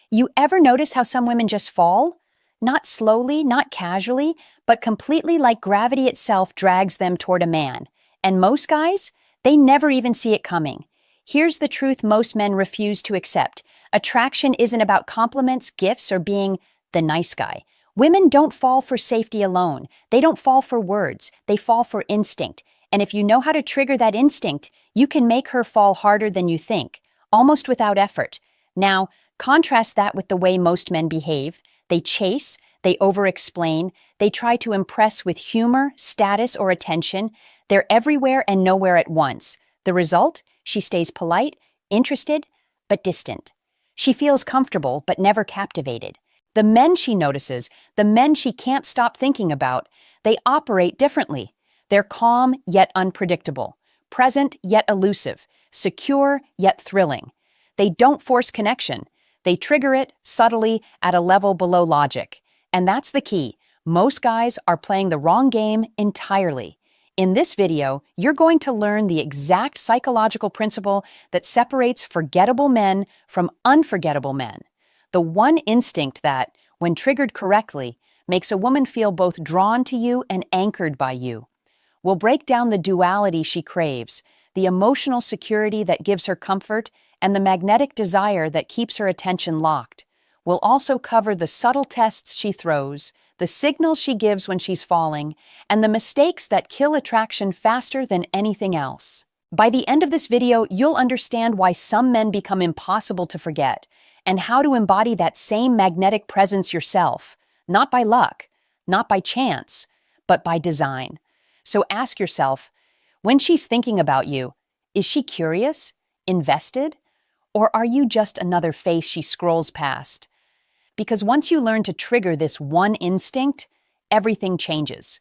You ever notice how some women just fall? Not slowly, not casually, but completely like gravity itself drags them toward a man. And most guys, they never even see it coming. Here's the truth most men refuse to accept. Attraction isn't about compliments, gifts, or being the nice guy. Women don't fall for safety alone. They don't fall for words. They fall for instinct. And if you know how to trigger that instinct, you can make her fall harder than you think, almost without effort. Now, contrast that with the way most men behave. They chase, they over-explain, they try to impress with humor, status, or attention. They're everywhere and nowhere at once. The result? She stays polite, interested, but distant. She feels comfortable, but never captivated. The men she notices, the men she can't stop thinking about, they operate differently. They're calm yet unpredictable, present yet elusive, secure yet thrilling. They don't force connection. They trigger it subtly at a level below logic. And that's the key. Most guys are playing the wrong game entirely. In this video, you're going to learn the exact psychological principle that separates forgettable men from unforgettable men. The one instinct that, when triggered correctly, makes a woman feel both drawn to you and anchored by you. We'll break down the duality she craves, the emotional security that gives her comfort, and the magnetic desire that keeps her attention locked. We'll also cover the subtle tests she throws, the signals she gives when she's falling, and the mistakes that kill attraction faster than anything else. By the end of this video, you'll understand why some men become impossible to forget, and how to embody that same magnetic presence yourself, not by luck, not by chance, but by design. So ask yourself, when she's thinking about you, is she curious, invested, or are you just another face she scrolls past? Because once you learn to trigger this one instinct, everything changes.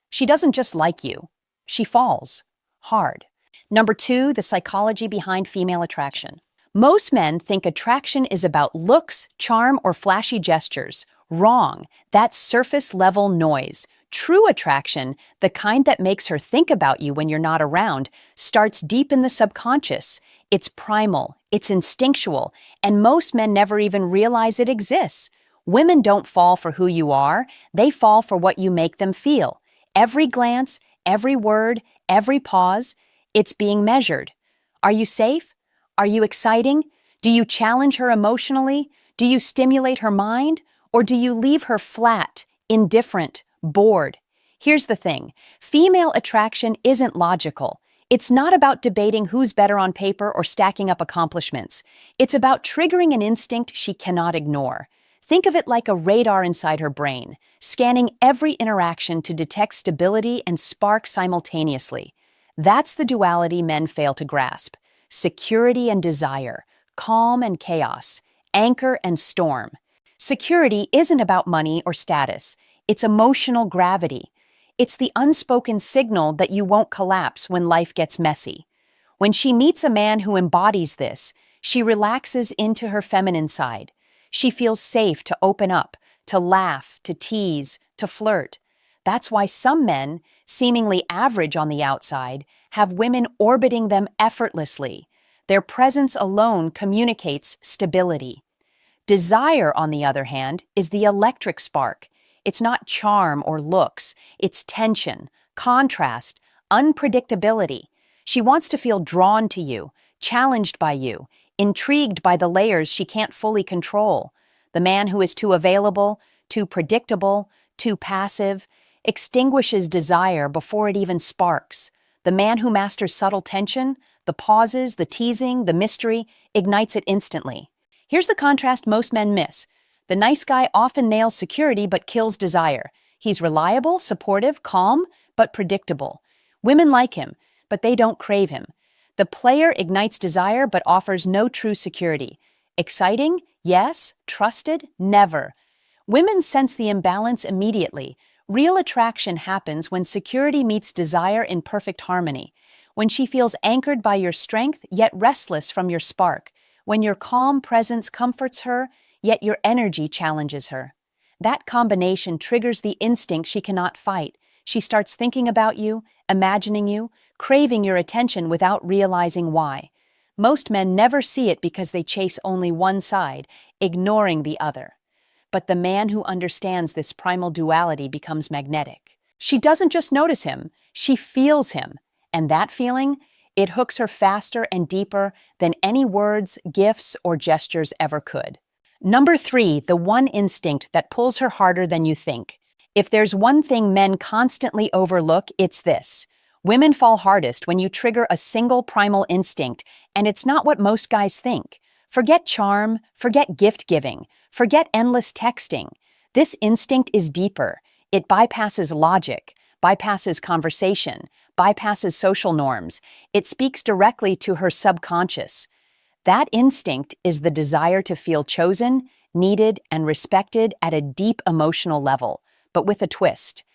She doesn't just like you, she falls hard. Number 2, the psychology behind female attraction. Most men think attraction is about looks, charm, or flashy gestures. Wrong. That's surface-level noise. True attraction, the kind that makes her think about you when you're not around, starts deep in the subconscious. It's primal, it's instinctual, and most men never even realize it exists. Women don't fall for who you are, they fall for what you make them feel. Every glance, every word, every pause, it's being measured. Are you safe? Are you exciting? Do you challenge her emotionally? Do you stimulate her mind? Or do you leave her flat, indifferent, bored? Here's the thing. Female attraction isn't logical. It's not about debating who's better on paper or stacking up accomplishments. It's about triggering an instinct she cannot ignore. Think of it like a radar inside her brain, scanning every interaction to detect stability and spark simultaneously. That's the duality men fail to grasp. Security and desire, calm and chaos, anchor and storm. Security isn't about money or status. It's emotional gravity. It's the unspoken signal that you won't collapse when life gets messy. When she meets a man who embodies this, she relaxes into her feminine side. She feels safe to open up, to laugh, to tease, to flirt. That's why some men, seemingly average on the outside, have women orbiting them effortlessly. Their presence alone communicates stability. Desire, on the other hand, is the electric spark. It's not charm or looks, it's tension, contrast, unpredictability. She wants to feel drawn to you, challenged by you, intrigued by the layers she can't fully control. The man who is too available, too predictable, too passive, extinguishes desire before it even sparks. The man who masters subtle tension, the pauses, the teasing, the mystery, ignites it instantly. Here's the contrast most men miss. The nice guy often nails security but kills desire. He's reliable, supportive, calm, but predictable. Women like him, but they don't crave him. The player ignites desire but offers no true security. Exciting? Yes. Trusted? Never. Women sense the imbalance immediately. Real attraction happens when security meets desire in perfect harmony. When she feels anchored by your strength, yet restless from your spark. When your calm presence comforts her, yet your energy challenges her. That combination triggers the instinct she cannot fight. She starts thinking about you, imagining you, craving your attention without realizing why. Most men never see it because they chase only one side, ignoring the other. But the man who understands this primal duality becomes magnetic. She doesn't just notice him, she feels him. And that feeling, it hooks her faster and deeper than any words, gifts, or gestures ever could. Number 3, the one instinct that pulls her harder than you think. If there's one thing men constantly overlook, it's this. Women fall hardest when you trigger a single primal instinct, and it's not what most guys think. Forget charm, forget gift-giving, forget endless texting. This instinct is deeper. It bypasses logic, bypasses conversation, bypasses social norms. It speaks directly to her subconscious. That instinct is the desire to feel chosen, needed, and respected at a deep emotional level, but with a twist.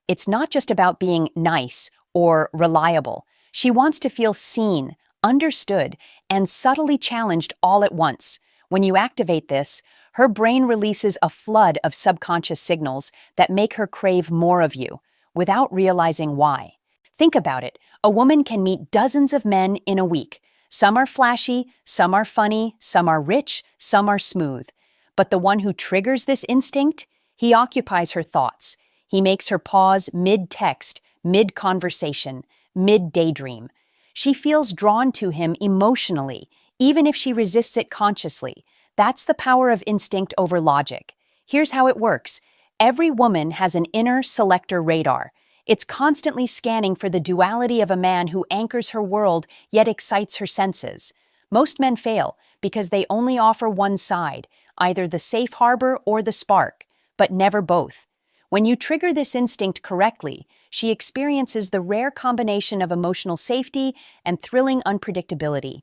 It's not just about being nice or reliable. She wants to feel seen, understood, and subtly challenged all at once. When you activate this, her brain releases a flood of subconscious signals that make her crave more of you, without realizing why. Think about it. A woman can meet dozens of men in a week. Some are flashy, some are funny, some are rich, some are smooth. But the one who triggers this instinct, he occupies her thoughts. He makes her pause mid-text, mid-conversation, mid-daydream. She feels drawn to him emotionally, even if she resists it consciously. That's the power of instinct over logic. Here's how it works. Every woman has an inner selector radar. It's constantly scanning for the duality of a man who anchors her world yet excites her senses. Most men fail because they only offer one side, either the safe harbor or the spark, but never both. When you trigger this instinct correctly, she experiences the rare combination of emotional safety and thrilling unpredictability.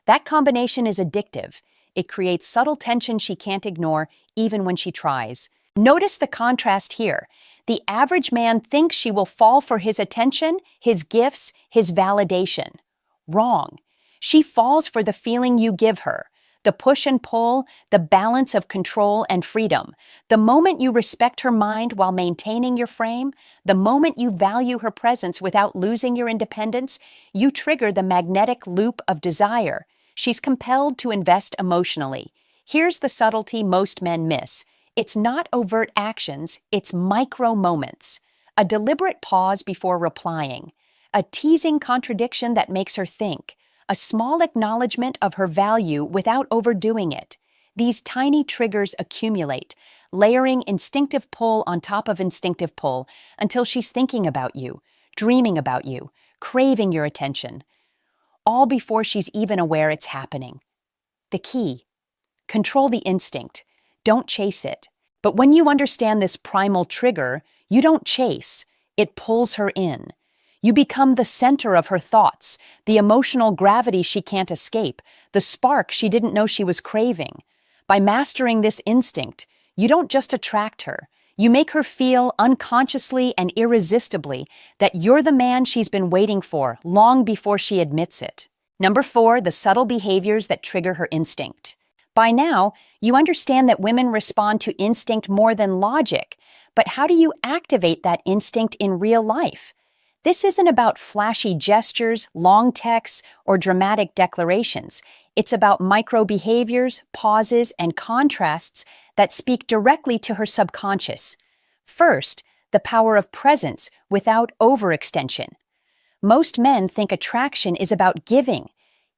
That combination is addictive. It creates subtle tension she can't ignore, even when she tries. Notice the contrast here. The average man thinks she will fall for his attention, his gifts, his validation. Wrong. She falls for the feeling you give her, the push and pull, the balance of control and freedom. The moment you respect her mind while maintaining your frame, the moment you value her presence without losing your independence, you trigger the magnetic loop of desire. She's compelled to invest emotionally. Here's the subtlety most men miss. It's not overt actions, it's micro moments. A deliberate pause before replying. A teasing contradiction that makes her think. A small acknowledgement of her value without overdoing it. These tiny triggers accumulate, layering instinctive pull on top of instinctive pull until she's thinking about you, dreaming about you, craving your attention. All before she's even aware it's happening. The key: control the instinct. Don't chase it. But when you understand this primal trigger, you don't chase. It pulls her in. You become the center of her thoughts, the emotional gravity she can't escape, the spark she didn't know she was craving. By mastering this instinct, you don't just attract her. You make her feel unconsciously and irresistibly that you're the man she's been waiting for long before she admits it. Number 4, the subtle behaviors that trigger her instinct. By now, you understand that women respond to instinct more than logic, but how do you activate that instinct in real life? This isn't about flashy gestures, long texts, or dramatic declarations. It's about micro behaviors, pauses, and contrasts that speak directly to her subconscious. First, the power of presence without overextension. Most men think attraction is about giving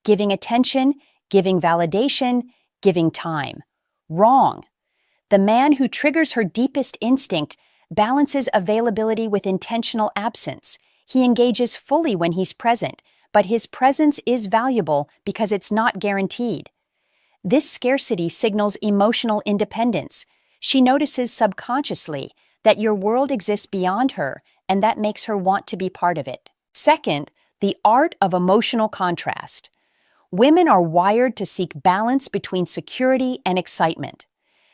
attention, giving validation, giving time. Wrong. The man who triggers her deepest instinct balances availability with intentional absence. He engages fully when he's present, but his presence is valuable because it's not guaranteed. This scarcity signals emotional independence. She notices subconsciously that your world exists beyond her, and that makes her want to be part of it. Second, the art of emotional contrast. Women are wired to seek balance between security and excitement.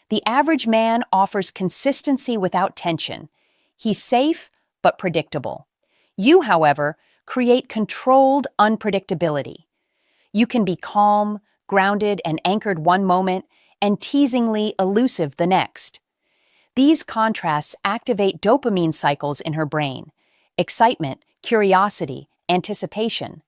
The average man offers consistency without tension. He's safe but predictable. You, however, create controlled unpredictability. You can be calm, grounded, and anchored one moment, and teasingly elusive the next. These contrasts activate dopamine cycles in her brain: excitement, curiosity, anticipation.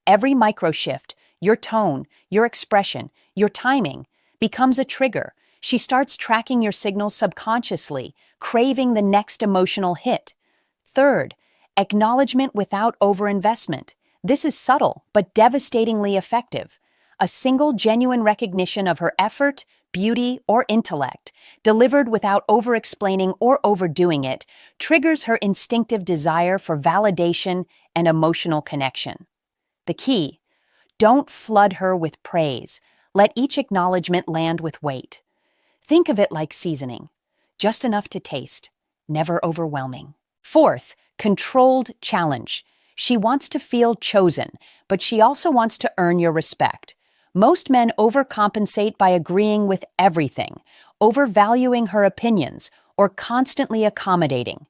Every microshift, your tone, your expression, your timing becomes a trigger. She starts tracking your signals subconsciously, craving the next emotional hit. Third, acknowledgement without overinvestment. This is subtle but devastatingly effective. A single genuine recognition of her effort, beauty, or intellect, delivered without over-explaining or overdoing it, triggers her instinctive desire for validation and emotional connection. The key: don't flood her with praise. Let each acknowledgement land with weight. Think of it like seasoning, just enough to taste, never overwhelming. Fourth, controlled challenge. She wants to feel chosen, but she also wants to earn your respect. Most men overcompensate by agreeing with everything, overvaluing her opinions, or constantly accommodating.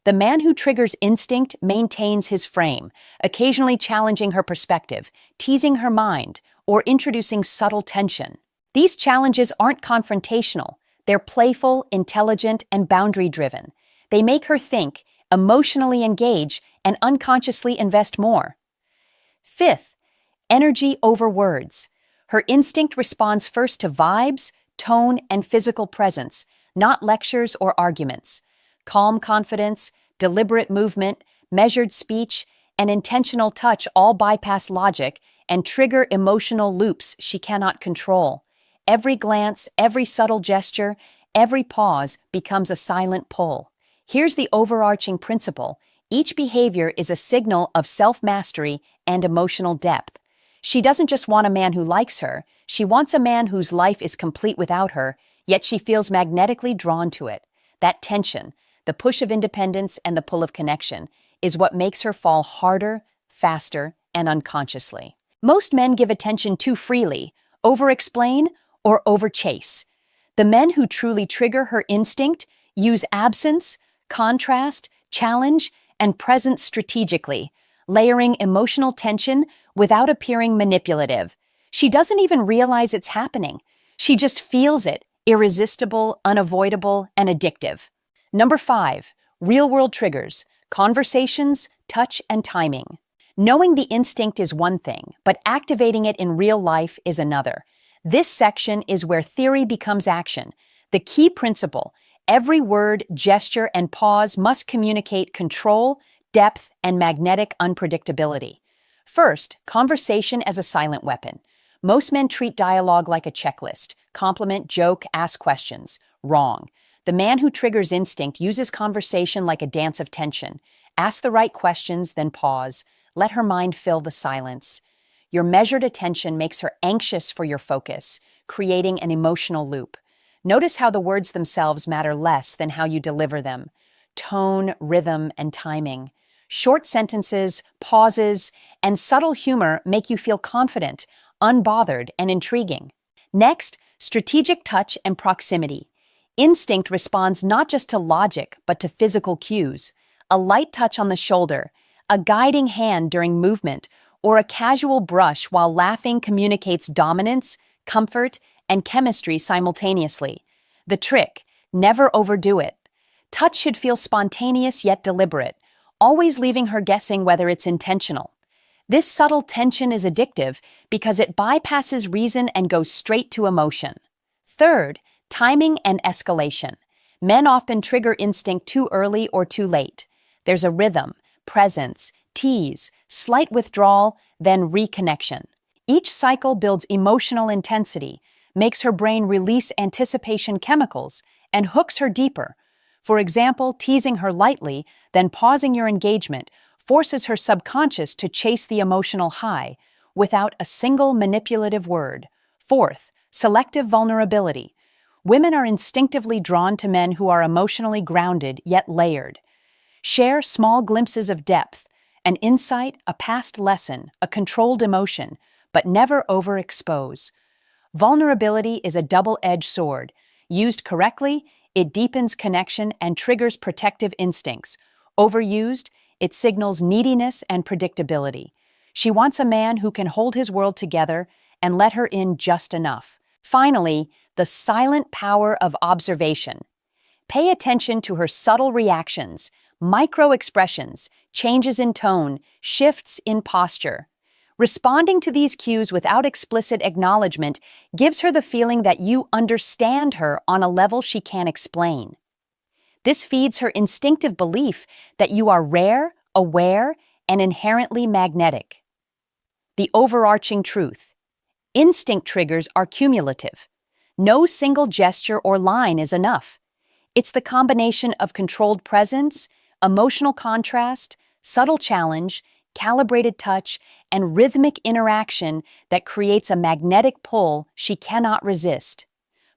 The man who triggers instinct maintains his frame, occasionally challenging her perspective, teasing her mind, or introducing subtle tension. These challenges aren't confrontational. They're playful, intelligent, and boundary-driven. They make her think, emotionally engage, and unconsciously invest more. Fifth, energy over words. Her instinct responds first to vibes, tone, and physical presence, not lectures or arguments. Calm confidence, deliberate movement, measured speech, and intentional touch all bypass logic and trigger emotional loops she cannot control. Every glance, every subtle gesture, every pause becomes a silent pull. Here's the overarching principle: each behavior is a signal of self-mastery and emotional depth. She doesn't just want a man who likes her, she wants a man whose life is complete without her, yet she feels magnetically drawn to it. That tension, the push of independence and the pull of connection, is what makes her fall harder, faster, and unconsciously. Most men give attention too freely, over-explain, or over-chase. The men who truly trigger her instinct use absence, contrast, challenge, and presence strategically, layering emotional tension without appearing manipulative. She doesn't even realize it's happening. She just feels it, irresistible, unavoidable, and addictive. Number 5, real-world triggers, conversations, touch, and timing. Knowing the instinct is one thing, but activating it in real life is another. This section is where theory becomes action. The key principle: every word, gesture, and pause must communicate control, depth, and magnetic unpredictability. First, conversation as a silent weapon. Most men treat dialogue like a checklist: compliment, joke, ask questions. Wrong. The man who triggers instinct uses conversation like a dance of tension. Ask the right questions, then pause. Let her mind fill the silence. Your measured attention makes her anxious for your focus, creating an emotional loop. Notice how the words themselves matter less than how you deliver them. Tone, rhythm, and timing. Short sentences, pauses, and subtle humor make you feel confident, unbothered, and intriguing. Next, strategic touch and proximity. Instinct responds not just to logic, but to physical cues. A light touch on the shoulder, a guiding hand during movement, or a casual brush while laughing communicates dominance, comfort, and chemistry simultaneously. The trick: never overdo it. Touch should feel spontaneous yet deliberate, always leaving her guessing whether it's intentional. This subtle tension is addictive because it bypasses reason and goes straight to emotion. Third, timing and escalation. Men often trigger instinct too early or too late. There's a rhythm, presence, tease, slight withdrawal, then reconnection. Each cycle builds emotional intensity, makes her brain release anticipation chemicals, and hooks her deeper. For example, teasing her lightly, then pausing your engagement, forces her subconscious to chase the emotional high without a single manipulative word. Fourth, selective vulnerability. Women are instinctively drawn to men who are emotionally grounded yet layered. Share small glimpses of depth, an insight, a past lesson, a controlled emotion, but never overexpose. Vulnerability is a double-edged sword. Used correctly, it deepens connection and triggers protective instincts. Overused, it signals neediness and predictability. She wants a man who can hold his world together and let her in just enough. Finally, the silent power of observation. Pay attention to her subtle reactions, micro expressions, changes in tone, shifts in posture. Responding to these cues without explicit acknowledgement gives her the feeling that you understand her on a level she can't explain. This feeds her instinctive belief that you are rare, aware, and inherently magnetic. The overarching truth. Instinct triggers are cumulative. No single gesture or line is enough. It's the combination of controlled presence, emotional contrast, subtle challenge, calibrated touch, and rhythmic interaction that creates a magnetic pull she cannot resist.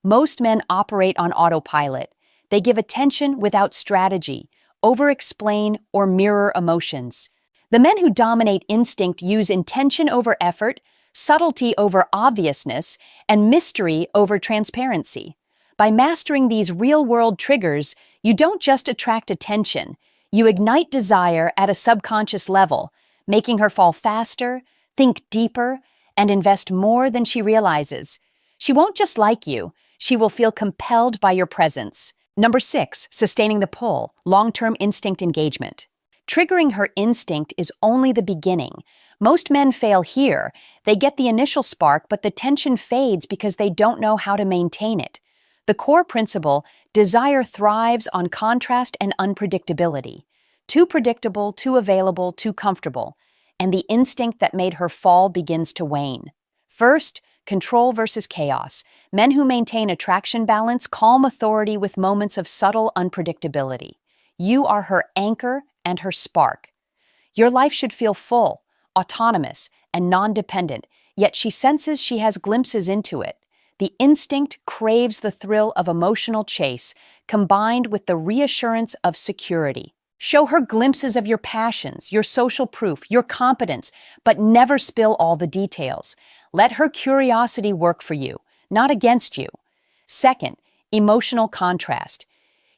Most men operate on autopilot. They give attention without strategy, over-explain, or mirror emotions. The men who dominate instinct use intention over effort, subtlety over obviousness, and mystery over transparency. By mastering these real-world triggers, you don't just attract attention, you ignite desire at a subconscious level, making her fall faster, think deeper, and invest more than she realizes. She won't just like you, she will feel compelled by your presence. Number 6, sustaining the pull, long-term instinct engagement. Triggering her instinct is only the beginning. Most men fail here. They get the initial spark, but the tension fades because they don't know how to maintain it. The core principle, desire thrives on contrast and unpredictability. Too predictable, too available, too comfortable. And the instinct that made her fall begins to wane. First, control versus chaos. Men who maintain attraction balance calm authority with moments of subtle unpredictability. You are her anchor and her spark. Your life should feel full, autonomous, and non-dependent, yet she senses she has glimpses into it. The instinct craves the thrill of emotional chase, combined with the reassurance of security. Show her glimpses of your passions, your social proof, your competence, but never spill all the details. Let her curiosity work for you, not against you. Second, emotional contrast.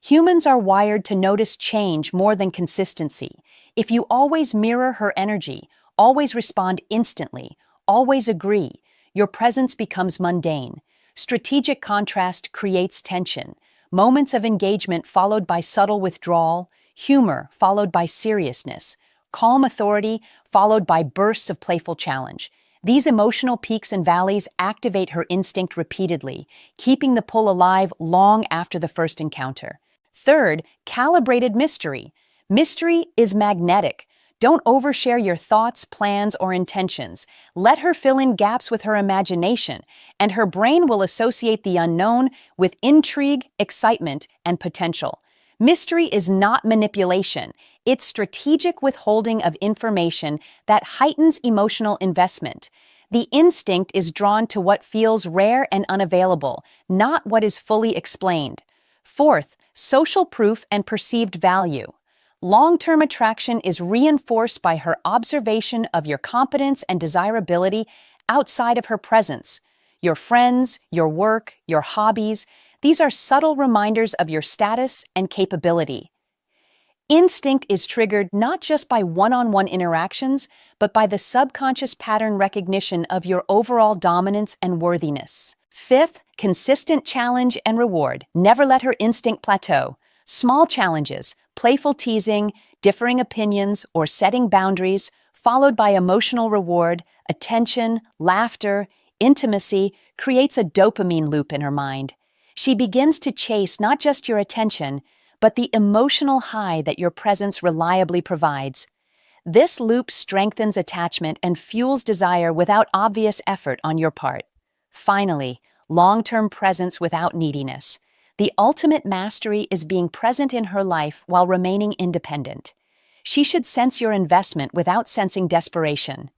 Humans are wired to notice change more than consistency. If you always mirror her energy, always respond instantly, always agree, your presence becomes mundane. Strategic contrast creates tension. Moments of engagement followed by subtle withdrawal, humor followed by seriousness, calm authority followed by bursts of playful challenge. These emotional peaks and valleys activate her instinct repeatedly, keeping the pull alive long after the first encounter. Third, calibrated mystery. Mystery is magnetic. Don't overshare your thoughts, plans, or intentions. Let her fill in gaps with her imagination, and her brain will associate the unknown with intrigue, excitement, and potential. Mystery is not manipulation. It's strategic withholding of information that heightens emotional investment. The instinct is drawn to what feels rare and unavailable, not what is fully explained. Fourth, social proof and perceived value. Long-term attraction is reinforced by her observation of your competence and desirability outside of her presence. Your friends, your work, your hobbies, these are subtle reminders of your status and capability. Instinct is triggered not just by one-on-one interactions, but by the subconscious pattern recognition of your overall dominance and worthiness. Fifth, consistent challenge and reward. Never let her instinct plateau. Small challenges, playful teasing, differing opinions, or setting boundaries, followed by emotional reward, attention, laughter, intimacy, creates a dopamine loop in her mind. She begins to chase not just your attention, but the emotional high that your presence reliably provides. This loop strengthens attachment and fuels desire without obvious effort on your part. Finally, long-term presence without neediness. The ultimate mastery is being present in her life while remaining independent. She should sense your investment without sensing desperation.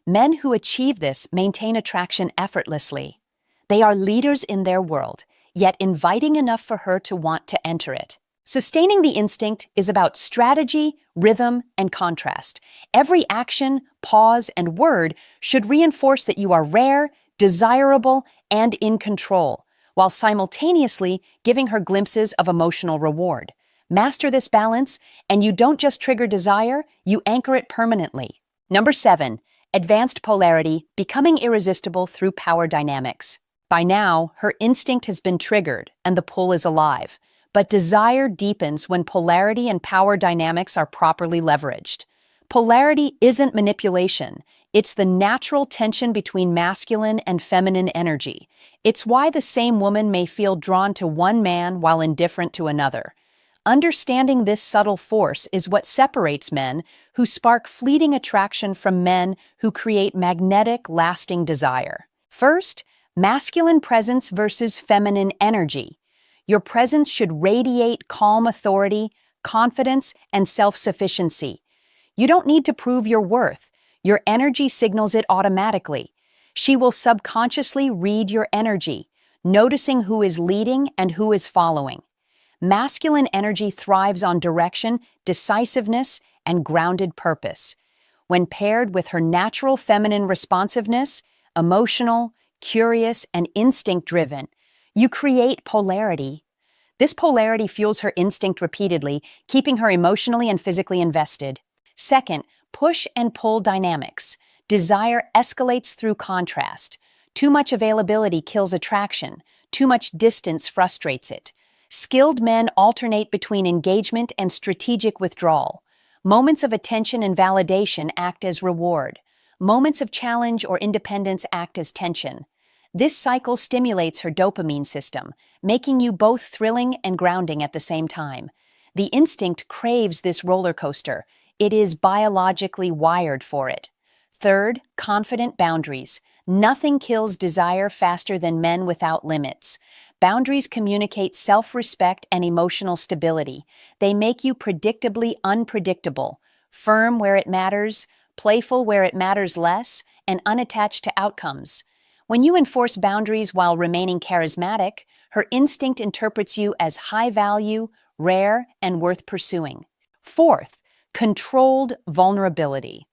Men who achieve this maintain attraction effortlessly. They are leaders in their world, yet inviting enough for her to want to enter it. Sustaining the instinct is about strategy, rhythm, and contrast. Every action, pause, and word should reinforce that you are rare, desirable, and in control, while simultaneously giving her glimpses of emotional reward. Master this balance, and you don't just trigger desire, you anchor it permanently. Number 7, advanced polarity, becoming irresistible through power dynamics. By now, her instinct has been triggered, and the pull is alive. But desire deepens when polarity and power dynamics are properly leveraged. Polarity isn't manipulation. It's the natural tension between masculine and feminine energy. It's why the same woman may feel drawn to one man while indifferent to another. Understanding this subtle force is what separates men who spark fleeting attraction from men who create magnetic, lasting desire. First, masculine presence versus feminine energy. Your presence should radiate calm authority, confidence, and self-sufficiency. You don't need to prove your worth. Your energy signals it automatically. She will subconsciously read your energy, noticing who is leading and who is following. Masculine energy thrives on direction, decisiveness, and grounded purpose. When paired with her natural feminine responsiveness, emotional, curious, and instinct-driven, you create polarity. This polarity fuels her instinct repeatedly, keeping her emotionally and physically invested. Second, push and pull dynamics. Desire escalates through contrast. Too much availability kills attraction. Too much distance frustrates it. Skilled men alternate between engagement and strategic withdrawal. Moments of attention and validation act as reward. Moments of challenge or independence act as tension. This cycle stimulates her dopamine system, making you both thrilling and grounding at the same time. The instinct craves this roller coaster. It is biologically wired for it. Third, confident boundaries. Nothing kills desire faster than men without limits. Boundaries communicate self-respect and emotional stability. They make you predictably unpredictable, firm where it matters, playful where it matters less, and unattached to outcomes. When you enforce boundaries while remaining charismatic, her instinct interprets you as high value, rare, and worth pursuing. Fourth, controlled vulnerability.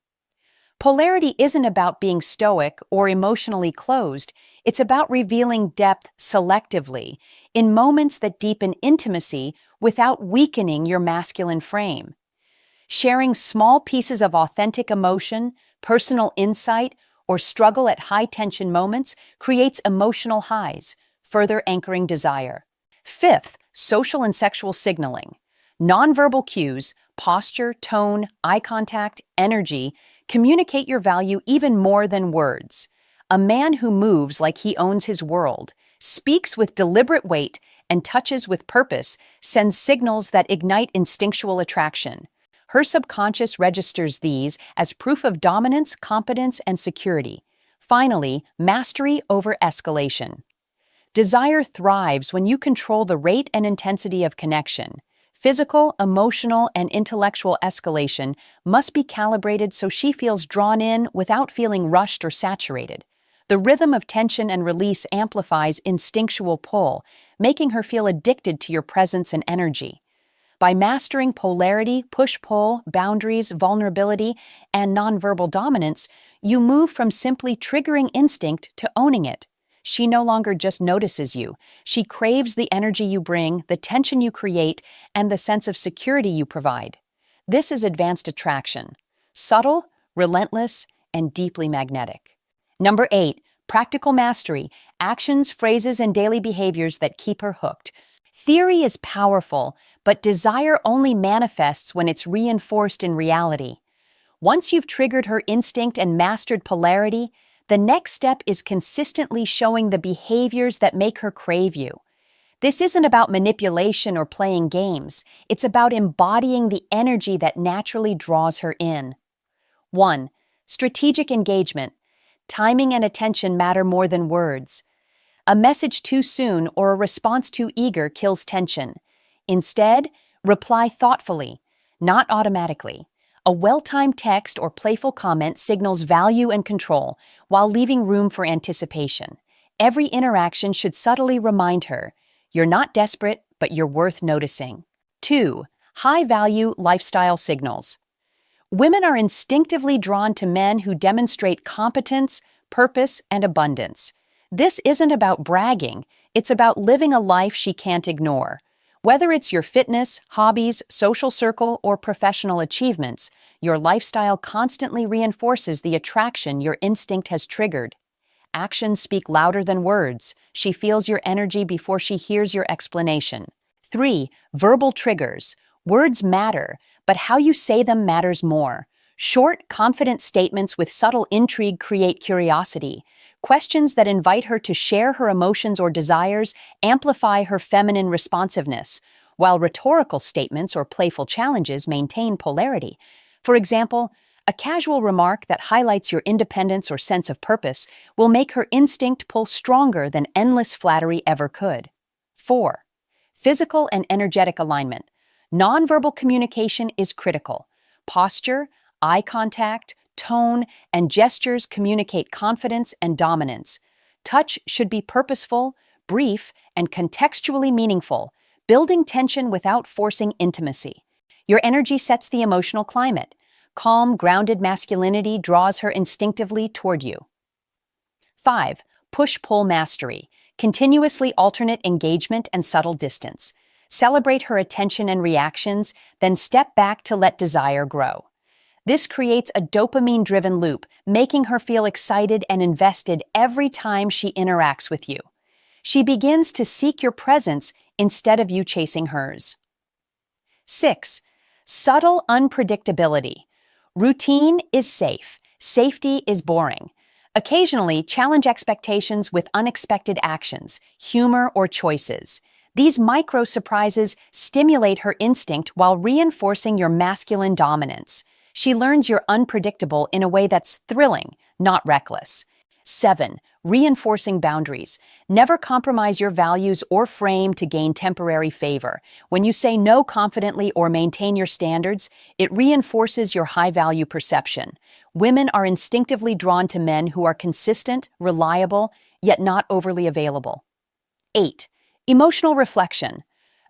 Polarity isn't about being stoic or emotionally closed. It's about revealing depth selectively, in moments that deepen intimacy without weakening your masculine frame. Sharing small pieces of authentic emotion, personal insight, or struggle at high-tension moments creates emotional highs, further anchoring desire. Fifth, social and sexual signaling. Nonverbal cues, posture, tone, eye contact, energy, communicate your value even more than words. A man who moves like he owns his world, speaks with deliberate weight, and touches with purpose sends signals that ignite instinctual attraction. Her subconscious registers these as proof of dominance, competence, and security. Finally, mastery over escalation. Desire thrives when you control the rate and intensity of connection. Physical, emotional, and intellectual escalation must be calibrated so she feels drawn in without feeling rushed or saturated. The rhythm of tension and release amplifies instinctual pull, making her feel addicted to your presence and energy. By mastering polarity, push-pull, boundaries, vulnerability, and nonverbal dominance, you move from simply triggering instinct to owning it. She no longer just notices you. She craves the energy you bring, the tension you create, and the sense of security you provide. This is advanced attraction. Subtle, relentless, and deeply magnetic. Number 8, practical mastery, actions, phrases, and daily behaviors that keep her hooked. Theory is powerful, but desire only manifests when it's reinforced in reality. Once you've triggered her instinct and mastered polarity, the next step is consistently showing the behaviors that make her crave you. This isn't about manipulation or playing games. It's about embodying the energy that naturally draws her in. 1. Strategic engagement. Timing and attention matter more than words. A message too soon or a response too eager kills tension. Instead, reply thoughtfully, not automatically. A well-timed text or playful comment signals value and control while leaving room for anticipation. Every interaction should subtly remind her, you're not desperate, but you're worth noticing. 2. High-value lifestyle signals. Women are instinctively drawn to men who demonstrate competence, purpose, and abundance. This isn't about bragging, it's about living a life she can't ignore. Whether it's your fitness, hobbies, social circle, or professional achievements, your lifestyle constantly reinforces the attraction your instinct has triggered. Actions speak louder than words. She feels your energy before she hears your explanation. 3. Verbal triggers. Words matter, but how you say them matters more. Short, confident statements with subtle intrigue create curiosity. Questions that invite her to share her emotions or desires amplify her feminine responsiveness, while rhetorical statements or playful challenges maintain polarity. For example, a casual remark that highlights your independence or sense of purpose will make her instinct pull stronger than endless flattery ever could. 4. Physical and energetic alignment. Nonverbal communication is critical. Posture, eye contact, tone, and gestures communicate confidence and dominance. Touch should be purposeful, brief, and contextually meaningful, building tension without forcing intimacy. Your energy sets the emotional climate. Calm, grounded masculinity draws her instinctively toward you. 5. Push-pull mastery. Continuously alternate engagement and subtle distance. Celebrate her attention and reactions, then step back to let desire grow. This creates a dopamine-driven loop, making her feel excited and invested every time she interacts with you. She begins to seek your presence instead of you chasing hers. 6. Subtle unpredictability. Routine is safe. Safety is boring. Occasionally, challenge expectations with unexpected actions, humor, or choices. These micro-surprises stimulate her instinct while reinforcing your masculine dominance. She learns you're unpredictable in a way that's thrilling, not reckless. 7. Reinforcing boundaries. Never compromise your values or frame to gain temporary favor. When you say no confidently or maintain your standards, it reinforces your high-value perception. Women are instinctively drawn to men who are consistent, reliable, yet not overly available. 8. Emotional reflection.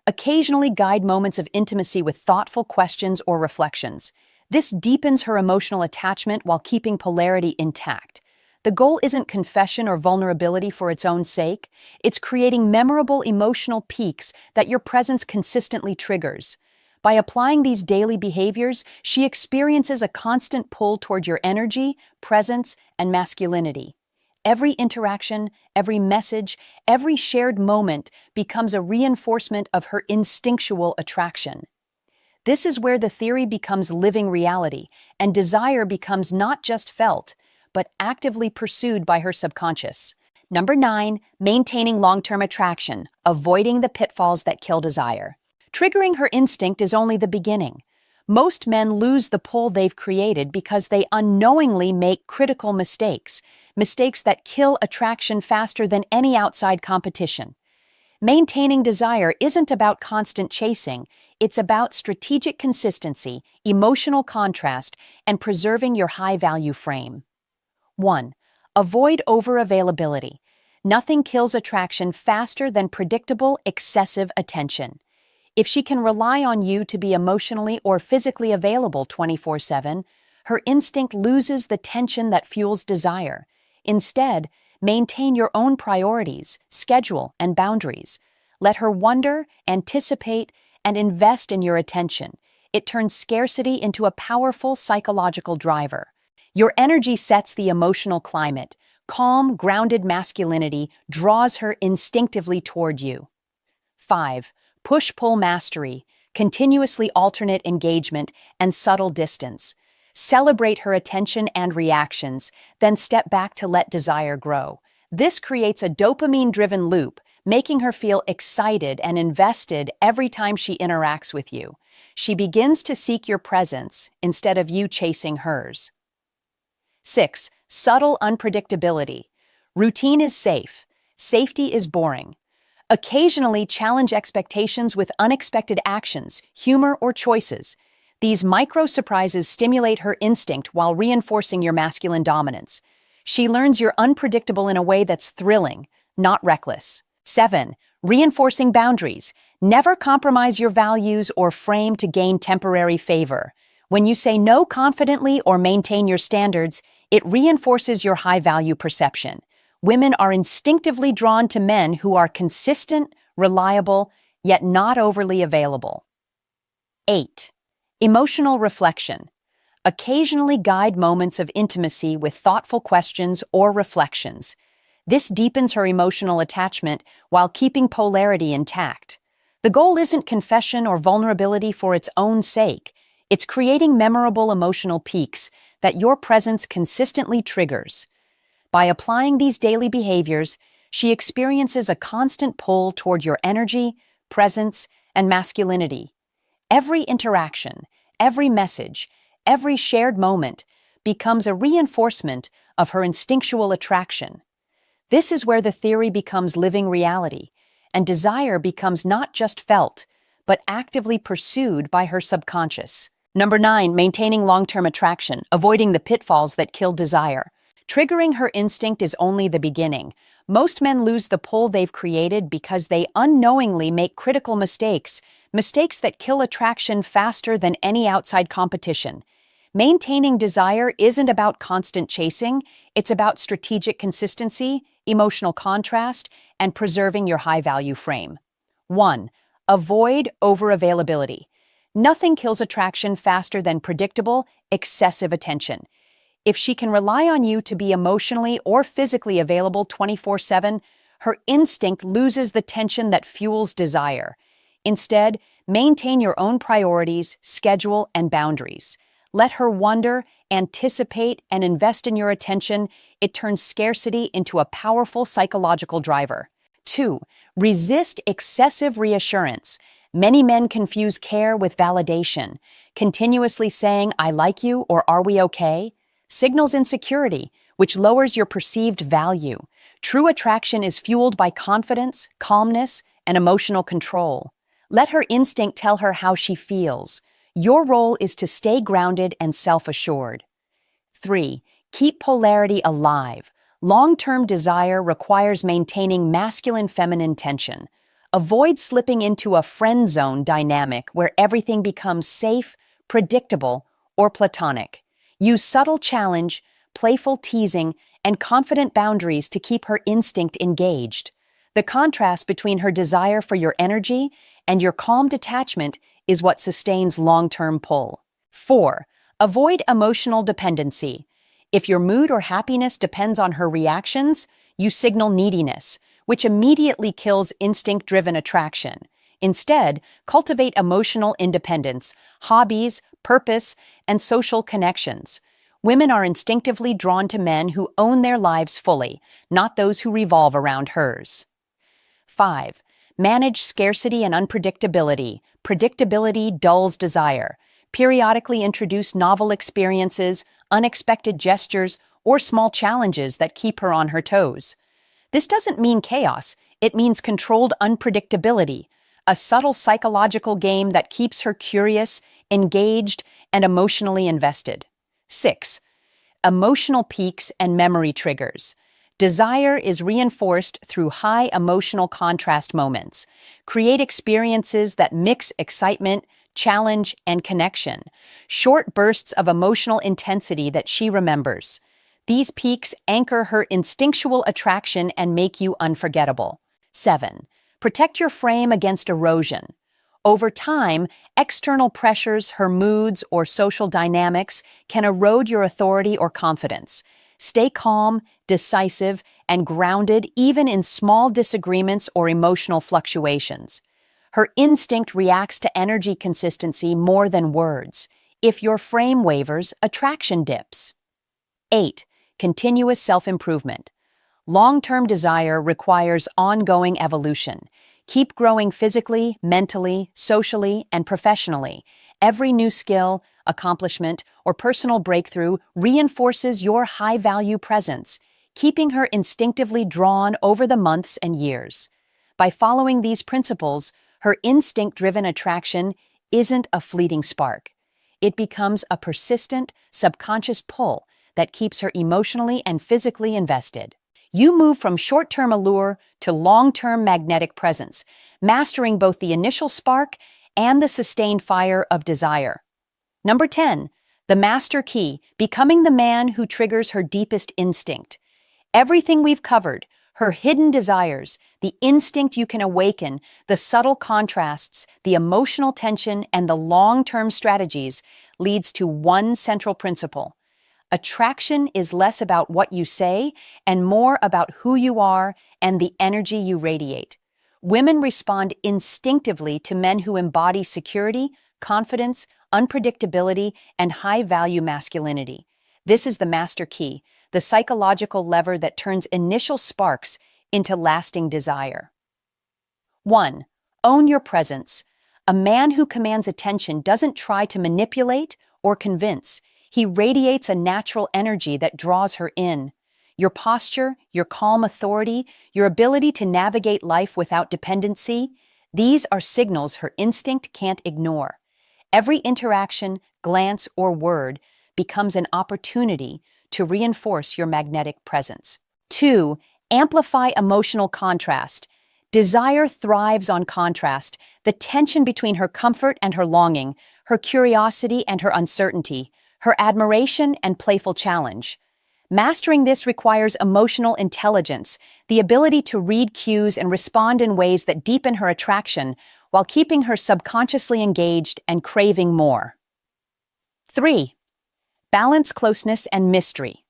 Occasionally guide moments of intimacy with thoughtful questions or reflections. This deepens her emotional attachment while keeping polarity intact. The goal isn't confession or vulnerability for its own sake. It's creating memorable emotional peaks that your presence consistently triggers. By applying these daily behaviors, she experiences a constant pull toward your energy, presence, and masculinity. Every interaction, every message, every shared moment becomes a reinforcement of her instinctual attraction. This is where the theory becomes living reality, and desire becomes not just felt, but actively pursued by her subconscious. Number 9, maintaining long-term attraction, avoiding the pitfalls that kill desire. Triggering her instinct is only the beginning. Most men lose the pull they've created because they unknowingly make critical mistakes that kill attraction faster than any outside competition. Maintaining desire isn't about constant chasing, it's about strategic consistency, emotional contrast, and preserving your high-value frame. 1. Avoid over-availability. Nothing kills attraction faster than predictable, excessive attention. If she can rely on you to be emotionally or physically available 24/7, her instinct loses the tension that fuels desire. Instead, maintain your own priorities, schedule, and boundaries. Let her wonder, anticipate, and invest in your attention. It turns scarcity into a powerful psychological driver. Your energy sets the emotional climate. Calm, grounded masculinity draws her instinctively toward you. 5. Push-pull mastery, continuously alternate engagement, and subtle distance. Celebrate her attention and reactions, then step back to let desire grow. This creates a dopamine-driven loop, making her feel excited and invested every time she interacts with you. She begins to seek your presence instead of you chasing hers. 6. Subtle unpredictability. Routine is safe. Safety is boring. Occasionally challenge expectations with unexpected actions, humor, or choices. These micro-surprises stimulate her instinct while reinforcing your masculine dominance. She learns you're unpredictable in a way that's thrilling, not reckless. 7. Reinforcing boundaries. Never compromise your values or frame to gain temporary favor. When you say no confidently or maintain your standards, it reinforces your high-value perception. Women are instinctively drawn to men who are consistent, reliable, yet not overly available. 8. Emotional reflection. Occasionally guide moments of intimacy with thoughtful questions or reflections. This deepens her emotional attachment while keeping polarity intact. The goal isn't confession or vulnerability for its own sake. It's creating memorable emotional peaks that your presence consistently triggers. By applying these daily behaviors, she experiences a constant pull toward your energy, presence, and masculinity. Every interaction, every message, every shared moment becomes a reinforcement of her instinctual attraction. This is where the theory becomes living reality, and desire becomes not just felt, but actively pursued by her subconscious. Number 9, maintaining long-term attraction, avoiding the pitfalls that kill desire. Triggering her instinct is only the beginning. Most men lose the pull they've created because they unknowingly make critical mistakes that kill attraction faster than any outside competition. Maintaining desire isn't about constant chasing, it's about strategic consistency, emotional contrast, and preserving your high-value frame. 1. Avoid overavailability. Nothing kills attraction faster than predictable, excessive attention. If she can rely on you to be emotionally or physically available 24/7, her instinct loses the tension that fuels desire. Instead, maintain your own priorities, schedule, and boundaries. Let her wonder, anticipate, and invest in your attention. It turns scarcity into a powerful psychological driver. 2. Resist excessive reassurance. Many men confuse care with validation. Continuously saying, "I like you," or "Are we okay?" signals insecurity, which lowers your perceived value. True attraction is fueled by confidence, calmness, and emotional control. Let her instinct tell her how she feels. Your role is to stay grounded and self-assured. 3. Keep polarity alive. Long-term desire requires maintaining masculine-feminine tension. Avoid slipping into a friend zone dynamic where everything becomes safe, predictable, or platonic. Use subtle challenge, playful teasing, and confident boundaries to keep her instinct engaged. The contrast between her desire for your energy and your calm detachment is what sustains long-term pull. 4. Avoid emotional dependency. If your mood or happiness depends on her reactions, you signal neediness, which immediately kills instinct-driven attraction. Instead, cultivate emotional independence, hobbies, purpose, and social connections. Women are instinctively drawn to men who own their lives fully, not those who revolve around hers. 5. Manage scarcity and unpredictability. Predictability dulls desire. Periodically introduce novel experiences, unexpected gestures, or small challenges that keep her on her toes. This doesn't mean chaos, it means controlled unpredictability, a subtle psychological game that keeps her curious, engaged, and emotionally invested. 6. Emotional peaks and memory triggers. Desire is reinforced through high emotional contrast moments. Create experiences that mix excitement, challenge, and connection. Short bursts of emotional intensity that she remembers. These peaks anchor her instinctual attraction and make you unforgettable. 7. Protect your frame against erosion. Over time, external pressures, her moods, or social dynamics can erode your authority or confidence. Stay calm, decisive, and grounded even in small disagreements or emotional fluctuations. Her instinct reacts to energy consistency more than words. If your frame wavers, attraction dips. 8. Continuous self-improvement. Long-term desire requires ongoing evolution. Keep growing physically, mentally, socially, and professionally. Every new skill, accomplishment, or personal breakthrough reinforces your high-value presence, keeping her instinctively drawn over the months and years. By following these principles, her instinct-driven attraction isn't a fleeting spark. It becomes a persistent, subconscious pull that keeps her emotionally and physically invested. You move from short-term allure to long-term magnetic presence, mastering both the initial spark and the sustained fire of desire. Number 10. The master key, becoming the man who triggers her deepest instinct. Everything we've covered, her hidden desires, the instinct you can awaken, the subtle contrasts, the emotional tension, and the long-term strategies, leads to one central principle. Attraction is less about what you say and more about who you are and the energy you radiate. Women respond instinctively to men who embody security, confidence, unpredictability, and high-value masculinity. This is the master key, the psychological lever that turns initial sparks into lasting desire. 1. Own your presence. A man who commands attention doesn't try to manipulate or convince. He radiates a natural energy that draws her in. Your posture, your calm authority, your ability to navigate life without dependency, these are signals her instinct can't ignore. Every interaction, glance, or word becomes an opportunity to reinforce your magnetic presence. 2. Amplify emotional contrast. Desire thrives on contrast, the tension between her comfort and her longing, her curiosity and her uncertainty, her admiration and playful challenge. Mastering this requires emotional intelligence, the ability to read cues and respond in ways that deepen her attraction while keeping her subconsciously engaged and craving more. 3. Balance closeness and mystery.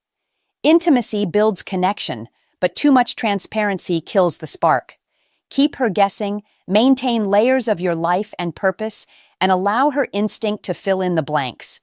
Intimacy builds connection, but too much transparency kills the spark. Keep her guessing, maintain layers of your life and purpose, and allow her instinct to fill in the blanks.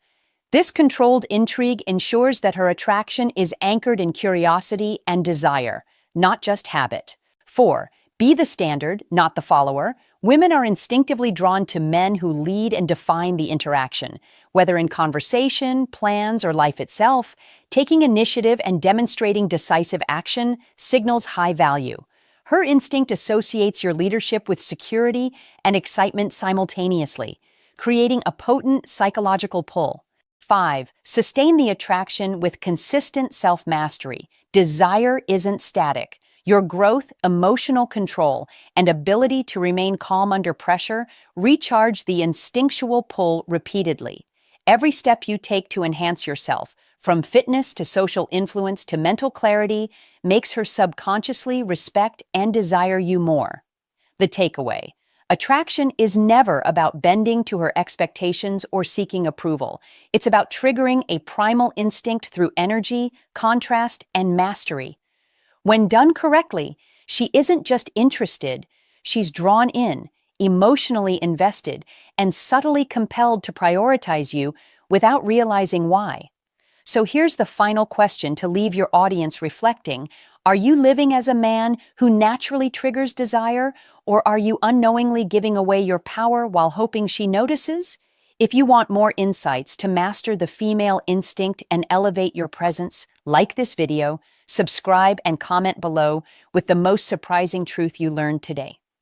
This controlled intrigue ensures that her attraction is anchored in curiosity and desire, not just habit. 4. Be the standard, not the follower. Women are instinctively drawn to men who lead and define the interaction. Whether in conversation, plans, or life itself, taking initiative and demonstrating decisive action signals high value. Her instinct associates your leadership with security and excitement simultaneously, creating a potent psychological pull. 5. Sustain the attraction with consistent self-mastery. Desire isn't static. Your growth, emotional control, and ability to remain calm under pressure recharge the instinctual pull repeatedly. Every step you take to enhance yourself, from fitness to social influence to mental clarity, makes her subconsciously respect and desire you more. The takeaway: attraction is never about bending to her expectations or seeking approval. It's about triggering a primal instinct through energy, contrast, and mastery. When done correctly, she isn't just interested, she's drawn in, emotionally invested, and subtly compelled to prioritize you without realizing why. So here's the final question to leave your audience reflecting. Are you living as a man who naturally triggers desire, or are you unknowingly giving away your power while hoping she notices? If you want more insights to master the female instinct and elevate your presence, like this video, subscribe and comment below with the most surprising truth you learned today.